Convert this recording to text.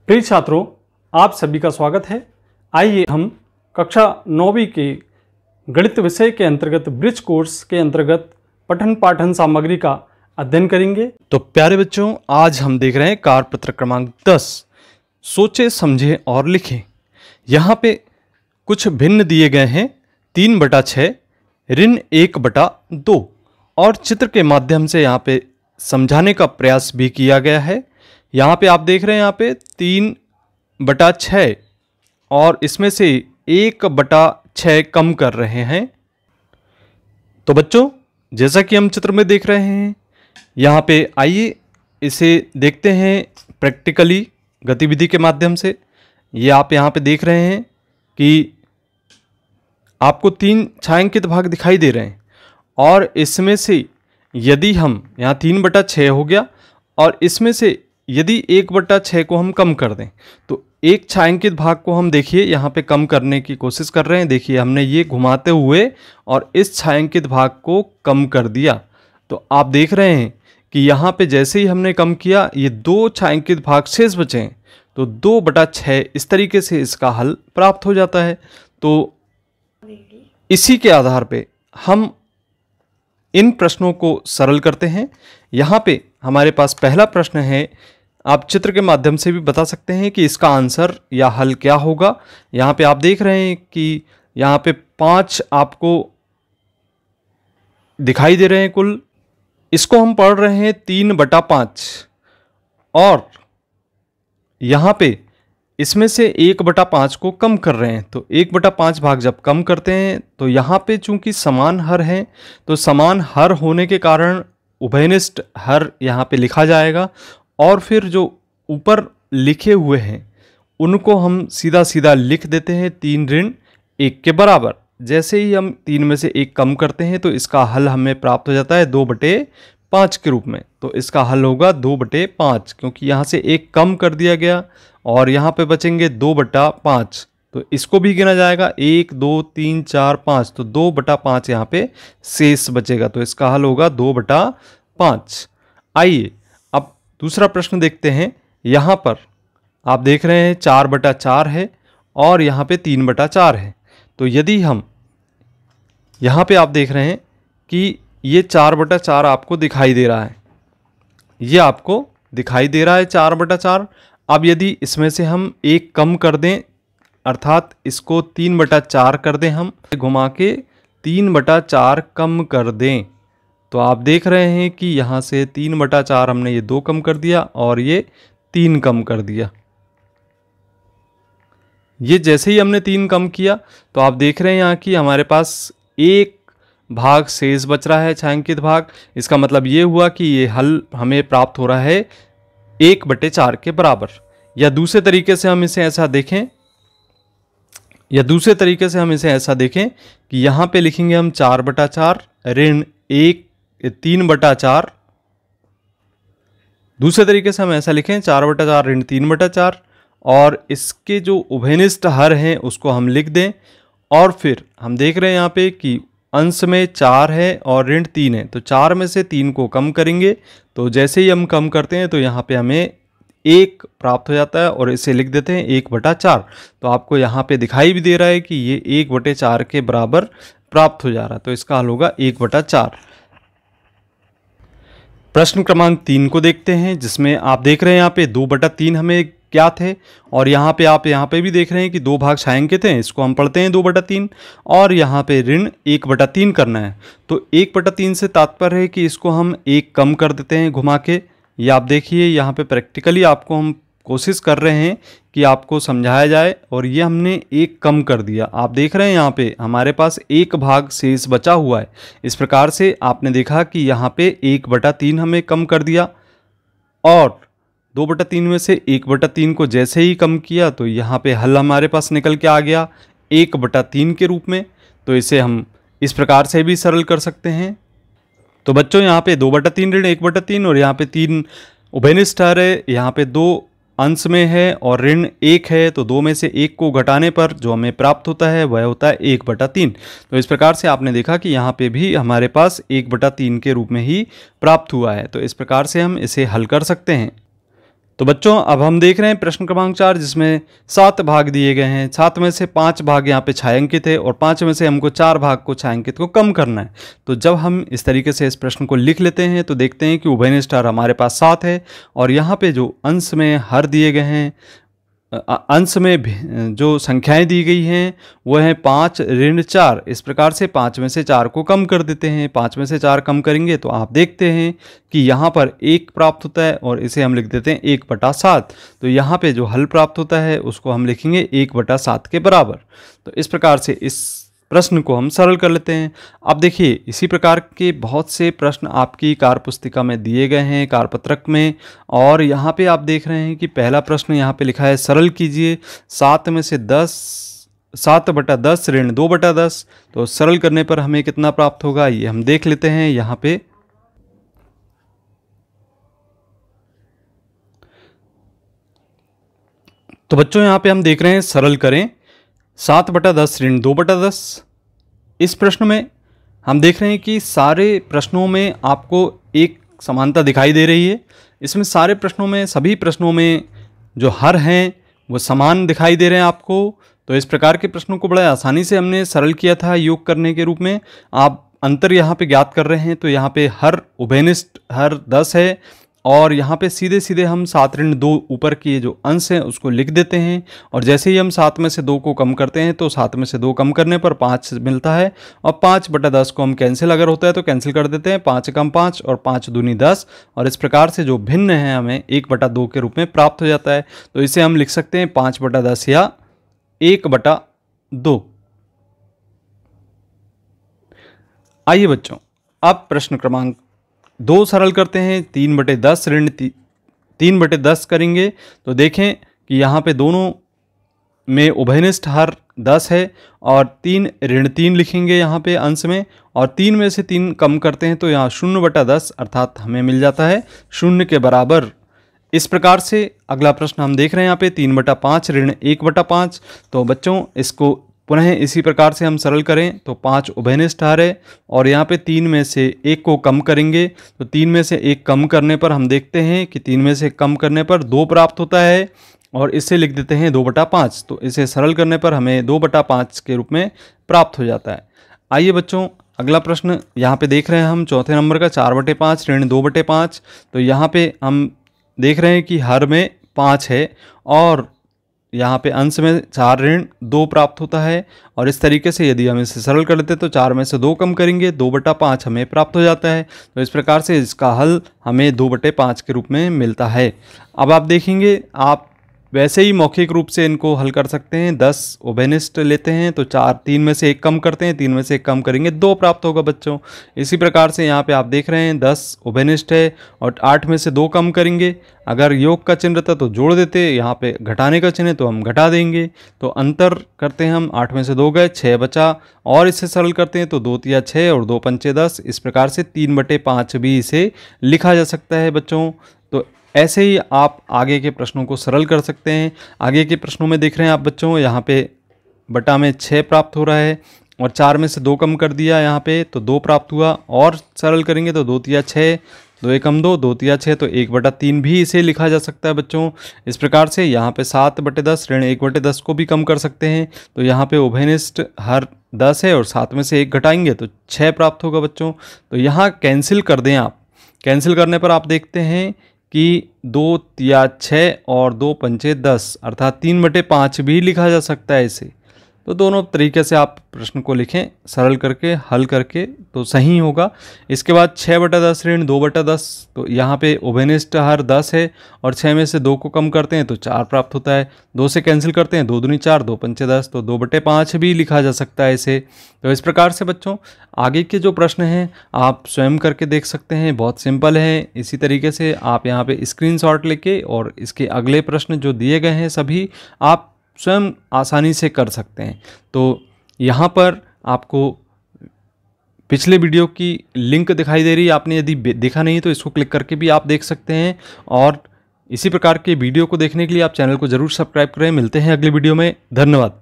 प्रिय छात्रों, आप सभी का स्वागत है। आइए हम कक्षा 9वीं के गणित विषय के अंतर्गत ब्रिज कोर्स के अंतर्गत पठन पाठन सामग्री का अध्ययन करेंगे। तो प्यारे बच्चों, आज हम देख रहे हैं कार्यपत्र क्रमांक 10, सोचे समझे और लिखें। यहाँ पे कुछ भिन्न दिए गए हैं 3/6, ऋण 1/2 और चित्र के माध्यम से यहाँ पे समझाने का प्रयास भी किया गया है। यहाँ पे आप देख रहे हैं यहाँ पे 3/6 और इसमें से 1/6 कम कर रहे हैं। तो बच्चों, जैसा कि हम चित्र में देख रहे हैं, यहाँ पे आइए इसे देखते हैं प्रैक्टिकली गतिविधि के माध्यम से। ये आप यहाँ पे देख रहे हैं कि आपको 3 छायांकित भाग दिखाई दे रहे हैं और इसमें से यदि हम यहाँ 3/6 हो गया और इसमें से यदि 1/6 को हम कम कर दें तो एक छायांकित भाग को हम देखिए यहाँ पे कम करने की कोशिश कर रहे हैं। देखिए हमने ये घुमाते हुए और इस छायांकित भाग को कम कर दिया। तो आप देख रहे हैं कि यहाँ पे जैसे ही हमने कम किया ये 2 छायांकित भाग शेष बचे हैं, तो 2/6 इस तरीके से इसका हल प्राप्त हो जाता है। तो इसी के आधार पे हम इन प्रश्नों को सरल करते हैं। यहाँ पे हमारे पास पहला प्रश्न है, आप चित्र के माध्यम से भी बता सकते हैं कि इसका आंसर या हल क्या होगा। यहाँ पे आप देख रहे हैं कि यहाँ पे 5 आपको दिखाई दे रहे हैं कुल। इसको हम पढ़ रहे हैं 3/5 और यहाँ पे इसमें से 1/5 को कम कर रहे हैं। तो 1/5 भाग जब कम करते हैं तो यहाँ पे चूंकि समान हर हैं, तो समान हर होने के कारण उभयनिष्ठ हर यहाँ पे लिखा जाएगा और फिर जो ऊपर लिखे हुए हैं उनको हम सीधा सीधा लिख देते हैं 3 ऋण 1 के बराबर। जैसे ही हम 3 में से 1 कम करते हैं तो इसका हल हमें प्राप्त हो जाता है 2/5 के रूप में। तो इसका हल होगा 2/5, क्योंकि यहाँ से 1 कम कर दिया गया और यहाँ पे बचेंगे 2/5। तो इसको भी गिना जाएगा 1 2 3 4 5, तो 2/5 यहाँ पे शेष बचेगा। तो इसका हल होगा 2/5। आइए अब दूसरा प्रश्न देखते हैं। यहाँ पर आप देख रहे हैं 4/4 है और यहाँ पे 3/4 है। तो यदि हम यहाँ पे आप देख रहे हैं कि ये 4/4 आपको दिखाई दे रहा है, ये आपको दिखाई दे रहा है 4/4। अब यदि इसमें से हम 1 कम कर दें, अर्थात इसको 3/4 कर दें, हम घुमा के 3/4 कम कर दें, तो आप देख रहे हैं कि यहाँ से 3/4 हमने ये 2 कम कर दिया और ये 3 कम कर दिया। ये जैसे ही हमने 3 कम किया तो आप देख रहे हैं यहाँ कि हमारे पास 1 भाग शेष बच रहा है, छायांकित भाग। इसका मतलब ये हुआ कि ये हल हमें प्राप्त हो रहा है 1/4 के बराबर। या दूसरे तरीके से हम इसे ऐसा देखें कि यहाँ पे लिखेंगे हम 4/4 ऋण 3/4। दूसरे तरीके से हम ऐसा लिखें 4/4 ऋण 3/4 और इसके जो उभयनिष्ठ हर हैं उसको हम लिख दें। और फिर हम देख रहे हैं यहाँ पे कि अंश में 4 है और ऋण 3 है, तो 4 में से 3 को कम करेंगे। तो जैसे ही हम कम करते हैं तो यहाँ पे हमें 1 प्राप्त हो जाता है और इसे लिख देते हैं 1/4। तो आपको यहाँ पे दिखाई भी दे रहा है कि ये 1/4 के बराबर प्राप्त हो जा रहा है। तो इसका हल होगा 1/4। प्रश्न क्रमांक 3 को देखते हैं, जिसमें आप देख रहे हैं यहाँ पे 2/3 हमें ज्ञात है और यहाँ पे आप यहाँ पे भी देख रहे हैं कि 2 भाग छायांकित हैं। इसको हम पढ़ते हैं 2/3 और यहाँ पे ऋण 1/3 करना है। तो 1/3 से तात्पर्य है कि इसको हम 1 कम कर देते हैं घुमा के। ये आप देखिए यहाँ पे प्रैक्टिकली आपको हम कोशिश कर रहे हैं कि आपको समझाया जाए और ये हमने 1 कम कर दिया। आप देख रहे हैं यहाँ पे हमारे पास 1 भाग शेष बचा हुआ है। इस प्रकार से आपने देखा कि यहाँ पे 1/3 हमें कम कर दिया और 2/3 में से 1/3 को जैसे ही कम किया तो यहाँ पे हल हमारे पास निकल के आ गया 1/3 के रूप में। तो इसे हम इस प्रकार से भी सरल कर सकते हैं। तो बच्चों, यहाँ पे 2/3 ऋण 1/3 और यहाँ पे 3 उभयनिष्ठ हर है, यहाँ पे 2 अंश में है और ऋण 1 है। तो 2 में से 1 को घटाने पर जो हमें प्राप्त होता है वह होता है 1/3। तो इस प्रकार से आपने देखा कि यहाँ पे भी हमारे पास 1/3 के रूप में ही प्राप्त हुआ है। तो इस प्रकार से हम इसे हल कर सकते हैं। तो बच्चों अब हम देख रहे हैं प्रश्न क्रमांक 4, जिसमें 7 भाग दिए गए हैं। 7 में से 5 भाग यहाँ पे छायांकित है और 5 में से हमको 4 भाग को छायांकित को कम करना है। तो जब हम इस तरीके से इस प्रश्न को लिख लेते हैं तो देखते हैं कि उभयनिष्ठ हर हमारे पास 7 है और यहाँ पे जो अंश में हर दिए गए हैं, अंश में जो संख्याएं दी गई हैं वो है 5 ऋण 4। इस प्रकार से 5 में से 4 को कम कर देते हैं। 5 में से 4 कम करेंगे तो आप देखते हैं कि यहाँ पर 1 प्राप्त होता है और इसे हम लिख देते हैं 1/7। तो यहाँ पे जो हल प्राप्त होता है उसको हम लिखेंगे 1/7 के बराबर। तो इस प्रकार से इस प्रश्न को हम सरल कर लेते हैं। अब देखिए इसी प्रकार के बहुत से प्रश्न आपकी कार्यपुस्तिका में दिए गए हैं, कार्यपत्रक में, और यहाँ पे आप देख रहे हैं कि पहला प्रश्न यहाँ पे लिखा है सरल कीजिए 7 में से 7/10 ऋण 2/10। तो सरल करने पर हमें कितना प्राप्त होगा ये हम देख लेते हैं यहाँ पे। तो बच्चों यहाँ पे हम देख रहे हैं सरल करें 7/10 ऋण 2/10। इस प्रश्न में हम देख रहे हैं कि सारे प्रश्नों में आपको एक समानता दिखाई दे रही है। इसमें सारे प्रश्नों में, सभी प्रश्नों में जो हर हैं वो समान दिखाई दे रहे हैं आपको। तो इस प्रकार के प्रश्नों को बड़ा आसानी से हमने सरल किया था योग करने के रूप में। आप अंतर यहाँ पे ज्ञात कर रहे हैं तो यहाँ पे हर उभयनिष्ठ हर 10 है और यहाँ पे सीधे सीधे हम 7 ऋण 2 ऊपर की जो अंश हैं उसको लिख देते हैं और जैसे ही हम 7 में से 2 को कम करते हैं तो 7 में से 2 कम करने पर 5 मिलता है और 5/10 को हम कैंसिल अगर होता है तो कैंसिल कर देते हैं। 5 कम 5 और 5 दूनी 10 और इस प्रकार से जो भिन्न है हमें 1/2 के रूप में प्राप्त हो जाता है। तो इसे हम लिख सकते हैं 5/10 या 1/2। आइए बच्चों अब प्रश्न क्रमांक 2 सरल करते हैं। 3/10 ऋण 3/10 करेंगे तो देखें कि यहाँ पे दोनों में उभयनिष्ठ हर 10 है और 3 ऋण 3 लिखेंगे यहाँ पे अंश में और 3 में से 3 कम करते हैं तो यहाँ 0/10 अर्थात हमें मिल जाता है 0 के बराबर। इस प्रकार से अगला प्रश्न हम देख रहे हैं यहाँ पे 3/5 ऋण 1/5। तो बच्चों इसको पुनः इसी प्रकार से हम सरल करें तो 5 उभयनिष्ठ हर है और यहाँ पे 3 में से 1 को कम करेंगे तो 3 में से 1 कम करने पर हम देखते हैं कि 3 में से कम करने पर 2 प्राप्त होता है और इसे लिख देते हैं 2/5। तो इसे सरल करने पर हमें 2/5 के रूप में प्राप्त हो जाता है। आइए बच्चों अगला प्रश्न यहाँ पे देख रहे हैं हम चौथे नंबर का 4/5 ऋण 2/5। तो यहाँ पे हम देख रहे हैं कि हर में 5 है और यहाँ पे अंश में 4 ऋण 2 प्राप्त होता है और इस तरीके से यदि हम इसे सरल कर लेते हैं तो 4 में से 2 कम करेंगे 2/5 हमें प्राप्त हो जाता है। तो इस प्रकार से इसका हल हमें 2/5 के रूप में मिलता है। अब आप देखेंगे आप वैसे ही मौखिक रूप से इनको हल कर सकते हैं। 10 उभयनिष्ठ लेते हैं तो 3 में से 1 कम करते हैं, 3 में से 1 कम करेंगे 2 प्राप्त होगा बच्चों। इसी प्रकार से यहाँ पे आप देख रहे हैं 10 उभयनिष्ठ है और 8 में से 2 कम करेंगे। अगर योग का चिन्ह रहता तो जोड़ देते, यहाँ पे घटाने का चिन्ह है तो हम घटा देंगे। तो अंतर करते हैं हम, 8 में से 2 गए 6 बचा और इसे सरल करते हैं तो 2 तिया 6 और 2 पंचे 10। इस प्रकार से 3/5 भी इसे लिखा जा सकता है बच्चों। तो ऐसे ही आप आगे के प्रश्नों को सरल कर सकते हैं। आगे के प्रश्नों में देख रहे हैं आप बच्चों यहाँ पे बटा में 6 प्राप्त हो रहा है और 4 में से 2 कम कर दिया यहाँ पे तो 2 प्राप्त हुआ और सरल करेंगे तो 2 तिया 6 2 एकम 2 2 तिया 6 तो 1/3 भी इसे लिखा जा सकता है बच्चों। इस प्रकार से यहाँ पे 7/10 ऋण 1/10 को भी कम कर सकते हैं। तो यहाँ पे उभयनिष्ठ हर 10 है और 7 में से 1 घटाएंगे तो 6 प्राप्त होगा बच्चों। तो यहाँ कैंसिल कर दें आप। कैंसिल करने पर आप देखते हैं कि 2 तिया 6 और 2 पंचे 10 अर्थात 3/5 भी लिखा जा सकता है इसे। तो दोनों तरीके से आप प्रश्न को लिखें सरल करके हल करके तो सही होगा। इसके बाद 6/10 ऋण 2/10 तो यहाँ पे उभयनिष्ठ हर 10 है और 6 में से 2 को कम करते हैं तो 4 प्राप्त होता है। 2 से कैंसिल करते हैं 2 दूनी 4 2 पंचे 10 तो 2/5 भी लिखा जा सकता है इसे। तो इस प्रकार से बच्चों आगे के जो प्रश्न हैं आप स्वयं करके देख सकते हैं, बहुत सिंपल है। इसी तरीके से आप यहाँ पे स्क्रीनशॉट लेके और इसके अगले प्रश्न जो दिए गए हैं सभी आप स्वयं आसानी से कर सकते हैं। तो यहाँ पर आपको पिछले वीडियो की लिंक दिखाई दे रही है, आपने यदि देखा नहीं तो इसको क्लिक करके भी आप देख सकते हैं। और इसी प्रकार के वीडियो को देखने के लिए आप चैनल को ज़रूर सब्सक्राइब करें। मिलते हैं अगले वीडियो में, धन्यवाद।